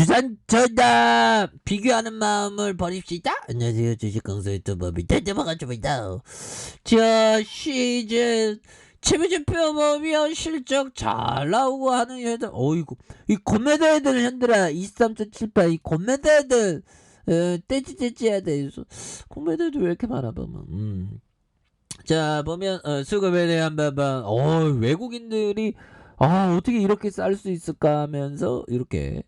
주산 전담 비교하는 마음을 버립시다. 안녕하세요, 주식강사 유튜버 밑에반갑습니다. 자, 시즌 재무제표 보면 실적 잘 나오고 하는 애들, 어이구, 이 고메다 애들 현들아 23.78, 이 고메다 애들 떼지 해야 돼. 고메다 애들 왜 이렇게 많아 보면. 자, 보면 수급에 대한 부분, 외국인들이 어떻게 이렇게 쌀 수 있을까 하면서 이렇게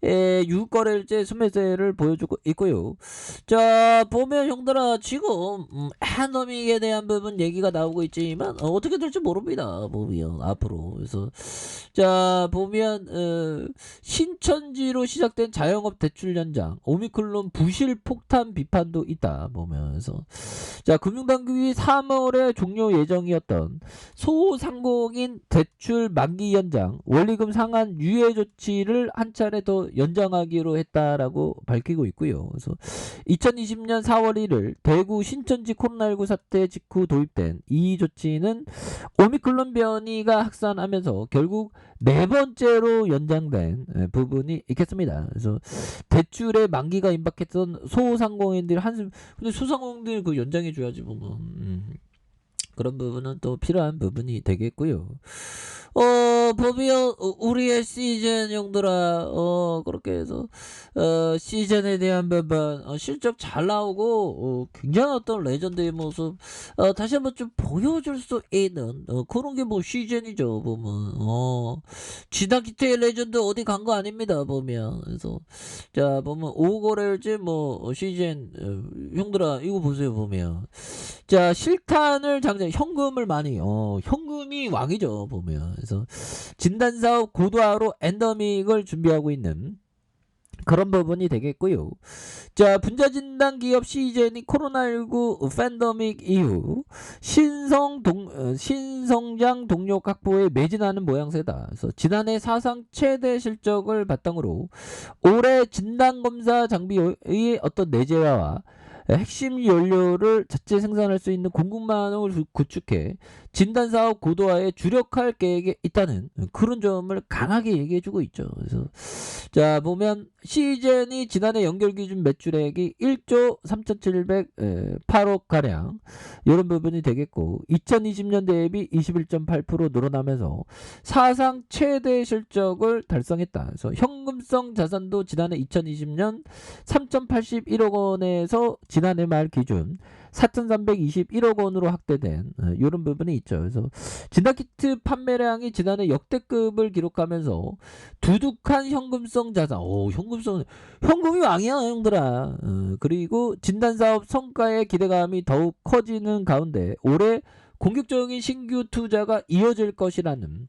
유거래일제 순매세를 보여주고 있고요. 자, 보면 형들아 지금 해너믹에 대한 부분 얘기가 나오고 있지만 어떻게 될지 모릅니다. 보면 앞으로. 그래서 자, 보면 신천지로 시작된 자영업 대출 연장, 오미클론 부실 폭탄 비판도 있다 보면서, 자, 금융당국이 3월에 종료 예정이었던 소상공인 대출 만기 연장, 원리금 상한 유예 조치를 한 차례 더 연장하기로 했다라고 밝히고 있고요. 그래서 2020년 4월 1일 대구 신천지 코로나19 사태 직후 도입된 이 조치는 오미클론 변이가 확산하면서 결국 네 번째로 연장된 부분이 있겠습니다. 그래서 대출의 만기가 임박했던 소상공인들 한숨, 근데 소상공인들 그 연장해 줘야지 뭐. 그런 부분은 또 필요한 부분이 되겠고요. 보면 우리의 시즌 형들아, 그렇게 해서 시즌에 대한 부분 실적 잘 나오고 굉장히 어떤 레전드의 모습 다시 한번 좀 보여줄 수 있는 그런 게 뭐 시즌이죠. 보면 지단 기태의 레전드 어디 간 거 아닙니다. 보면. 그래서 자, 보면 5거래일지 뭐 시즌 형들아 이거 보세요. 보면 자, 실탄을 당장 현금을 많이 현금이 왕이죠. 보면. 그래서 진단사업 고도화로 엔더믹을 준비하고 있는 그런 부분이 되겠고요. 자, 분자진단 기업 시젠이 코로나19 팬더믹 이후 신성장 동력 확보에 매진하는 모양새다. 그래서 지난해 사상 최대 실적을 바탕으로 올해 진단검사 장비의 어떤 내재화와 핵심 연료를 자체 생산할 수 있는 공급망을 구축해 진단사업 고도화에 주력할 계획에 있다는 그런 점을 강하게 얘기해주고 있죠. 그래서 자, 보면 시젠이 지난해 연결기준 매출액이 1조 3,708억 가량 이런 부분이 되겠고 2020년 대비 21.8% 늘어나면서 사상 최대 실적을 달성했다. 그래서 현금성 자산도 지난해 2020년 3,081억 원에서 지난해 말 기준 4,321억 원으로 확대된 이런 부분이 있죠. 그래서 진단키트 판매량이 지난해 역대급을 기록하면서 두둑한 현금성 자산, 현금이 왕이야 형들아. 그리고 진단사업 성과의 기대감이 더욱 커지는 가운데 올해 공격적인 신규 투자가 이어질 것이라는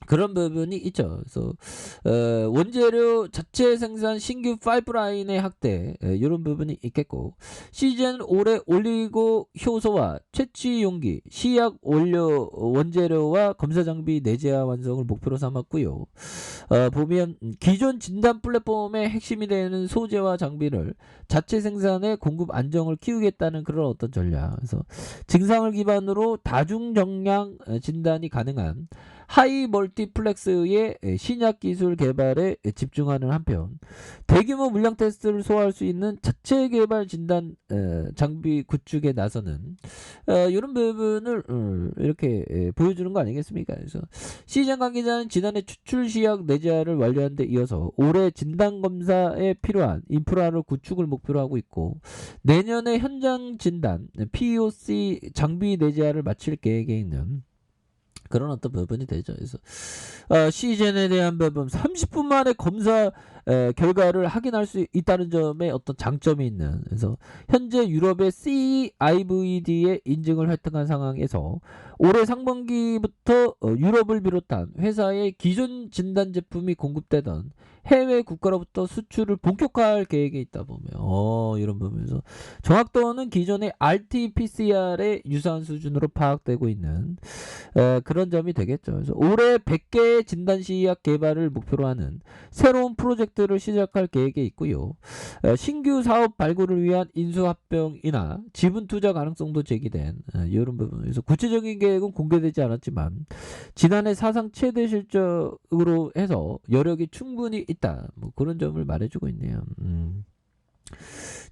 그런 부분이 있죠. 그래서 원재료 자체 생산 신규 파이프라인의 확대 이런 부분이 있겠고, 시즌 올해 올리고 효소와 채취 용기, 시약 원재료와 검사 장비 내재화 완성을 목표로 삼았고요. 보면 기존 진단 플랫폼의 핵심이 되는 소재와 장비를 자체 생산해 공급 안정을 키우겠다는 그런 어떤 전략. 그래서 증상을 기반으로 다중 정량 진단이 가능한 하이 멀티플렉스의 신약 기술 개발에 집중하는 한편 대규모 물량 테스트를 소화할 수 있는 자체 개발 진단 장비 구축에 나서는 이런 부분을 이렇게 보여주는 거 아니겠습니까? 그래서 시장 관계자는 지난해 추출 시약 내재화를 완료한 데 이어서 올해 진단 검사에 필요한 인프라를 구축을 목표로 하고 있고, 내년에 현장 진단 POC 장비 내재화를 마칠 계획에 있는 그런 어떤 부분이 되죠. 그래서 시즌에 대한 부분 30분 만에 검사 결과를 확인할 수 있다는 점에 어떤 장점이 있는, 그래서 현재 유럽의 CIVD의 인증을 획득한 상황에서 올해 상반기부터 유럽을 비롯한 회사의 기존 진단 제품이 공급되던 해외 국가로부터 수출을 본격화할 계획에 있다 보면 이런 부분에서 정확도는 기존의 RT-PCR에 유사한 수준으로 파악되고 있는 그런 점이 되겠죠. 그래서 올해 100개의 진단시약 개발을 목표로 하는 새로운 프로젝트 프로젝트를 시작할 계획에 있고요. 신규 사업 발굴을 위한 인수합병이나 지분 투자 가능성도 제기된 이런 부분에서 구체적인 계획은 공개되지 않았지만 지난해 사상 최대 실적으로 해서 여력이 충분히 있다. 뭐 그런 점을 말해주고 있네요.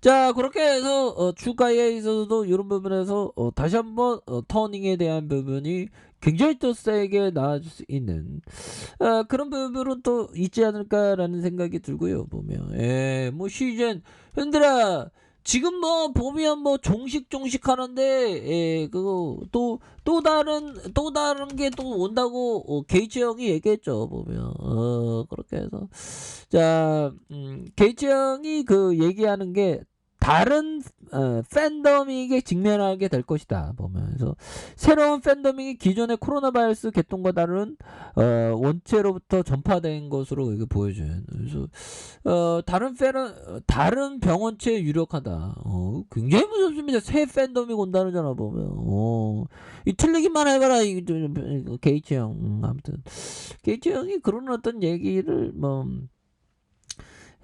자, 그렇게 해서 주가에 있어서도 이런 부분에서 다시 한번 터닝에 대한 부분이 굉장히 또 세게 나아질 수 있는 그런 부분은 또 있지 않을까라는 생각이 들고요. 보면 뭐 시즌 현들아 지금 뭐 보면 뭐 종식 하는데 그거 또 다른 게 또 온다고 게이츠 형이 얘기했죠. 보면 그렇게 해서 자 게이츠 형이 그 얘기하는 게 다른 팬더믹에 직면하게 될 것이다. 보면서 새로운 팬더믹이 기존의 코로나 바이러스 개통과 다른 원체로부터 전파된 것으로 이게 보여줘요. 그래서 다른 병원체에 유력하다. 굉장히 무섭습니다. 새 팬더믹 온다는잖아 보면. 이 틀리기만 해봐라 이 게이츠 형. 아무튼 게이츠 형이 그런 어떤 얘기를 뭐.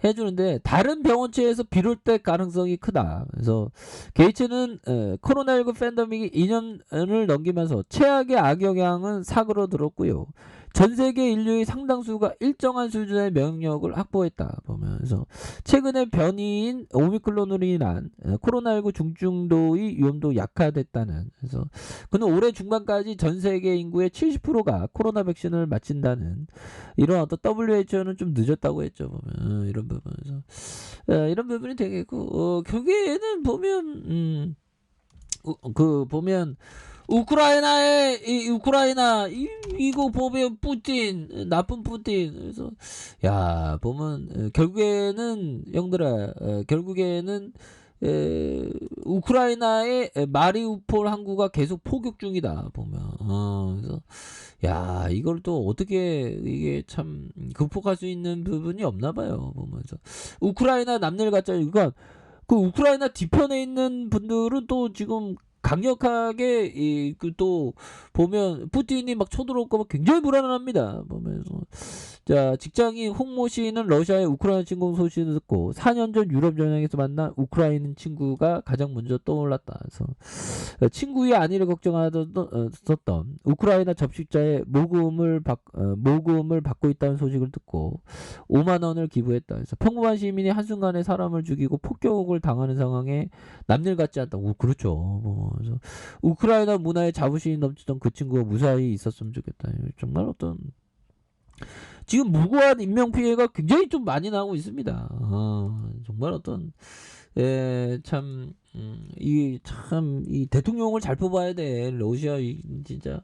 해주는데 다른 병원체에서 비롯될 가능성이 크다. 그래서 게이츠는 코로나19 팬데믹이 2년을 넘기면서 최악의 악영향은 사그러들었고요. 전 세계 인류의 상당수가 일정한 수준의 면역력을 확보했다. 보면서 최근에 변이인 오미크론으로 인한 코로나19 중증도의 위험도 약화됐다는. 그래서 그는 올해 중반까지 전 세계 인구의 70%가 코로나 백신을 맞힌다는 이런 어떤 WHO는 좀 늦었다고 했죠. 보면 이런 부분에서 이런 부분이 되겠고 결국에는 보면 보면 우크라이나 이거 보면 푸틴 나쁜 푸틴 그래서 야 보면 결국에는 형들아 결국에는 우크라이나의 마리우폴 항구가 계속 포격 중이다 보면 그래서 야 이걸 또 어떻게 이게 참 극복할 수 있는 부분이 없나 봐요 보면서 우크라이나 남일 가짜 이건 그 우크라이나 뒤편에 있는 분들은 또 지금 강력하게 또 보면 푸틴이 막 쳐들어올까 봐 굉장히 불안합니다. 보면서 자 직장인 홍모 씨는 러시아의 우크라이나 침공 소식을 듣고 4년 전 유럽 전역에서 만난 우크라이나 친구가 가장 먼저 떠올랐다. 그래서 친구의 안위를 걱정하던 우크라이나 접식자의 모금을 받고 있다는 소식을 듣고 5만 원을 기부했다. 그래서 평범한 시민이 한순간에 사람을 죽이고 폭격을 당하는 상황에 남일 같지 않다. 그렇죠. 그래서 우크라이나 문화에 자부심이 넘치던 그 친구가 무사히 있었으면 좋겠다. 정말 어떤 지금 무고한 인명피해가 굉장히 좀 많이 나오고 있습니다. 정말 어떤 참 이 대통령을 잘 뽑아야 돼. 러시아 진짜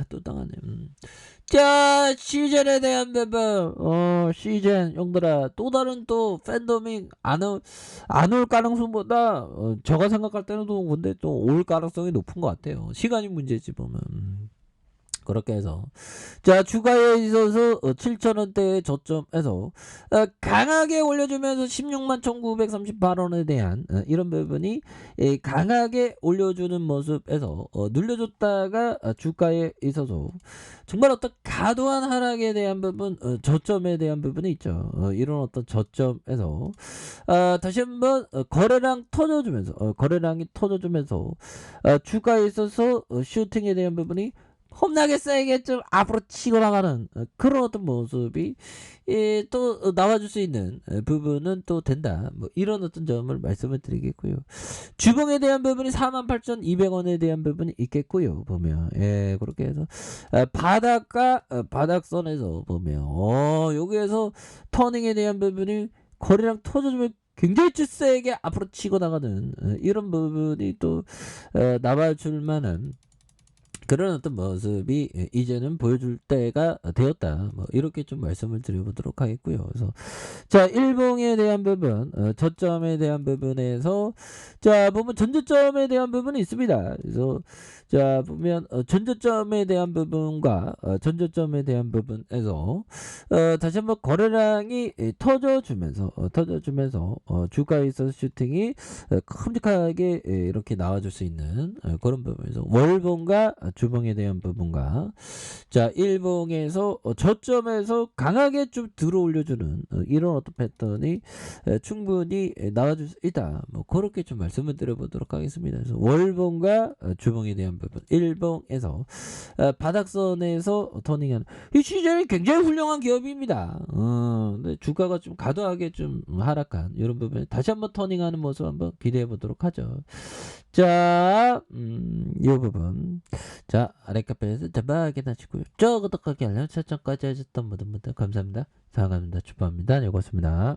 또 당하네. 자 시즌에 대한 부분 시즌 형들아 또 다른 또 팬더믹 안 올 가능성보다 제가 생각할 때는 또 근데 또 올 가능성이 높은 것 같아요. 시간이 문제지 보면. 그렇게 해서 자 주가에 있어서 7,000원대의 저점에서 강하게 올려주면서 16만 1938원에 대한 이런 부분이 강하게 올려주는 모습에서 눌려줬다가 주가에 있어서 정말 어떤 과도한 하락에 대한 부분 저점에 대한 부분이 있죠. 이런 어떤 저점에서 다시 한번 거래량이 터져주면서 주가에 있어서 슈팅에 대한 부분이 겁나게 세게 좀 앞으로 치고 나가는 그런 어떤 모습이 또 나와줄 수 있는 부분은 또 된다. 뭐 이런 어떤 점을 말씀을 드리겠고요. 주봉에 대한 부분이 48,200원에 대한 부분이 있겠고요. 보면 그렇게 해서 바닥과 바닥선에서 보면 여기에서 터닝에 대한 부분이 거래량 터져주면 굉장히 세게 앞으로 치고 나가는 이런 부분이 또 나와줄 만한 그런 어떤 모습이 이제는 보여줄 때가 되었다. 뭐 이렇게 좀 말씀을 드려보도록 하겠고요. 그래서 자 일봉에 대한 부분, 저점에 대한 부분에서 자 보면 전저점에 대한 부분이 있습니다. 그래서 자 보면 전저점에 대한 부분과 전저점에 대한 부분에서 다시 한번 거래량이 터져주면서 주가에 있어서 슈팅이 큼직하게 이렇게 나와줄 수 있는 그런 부분에서 월봉과 주봉에 대한 부분과 자 일봉에서 저점에서 강하게 좀 들어 올려주는 이런 어떤 패턴이 충분히 나와줄 수 있다. 뭐 그렇게 좀 말씀을 드려보도록 하겠습니다. 그래서 월봉과 주봉에 대한 부분 일봉에서 바닥선에서 터닝하는 이 시절이 굉장히 훌륭한 기업입니다. 근데 주가가 좀 과도하게 좀 하락한 이런 부분에 다시 한번 터닝하는 모습 한번 기대해 보도록 하죠. 자, 이 부분. 자, 아랫카페에서 자막에 다시고요. 구독하기 알람 설정까지 해줬던 모든 분들 감사합니다. 사랑합니다. 축복합니다. 네, 고맙습니다.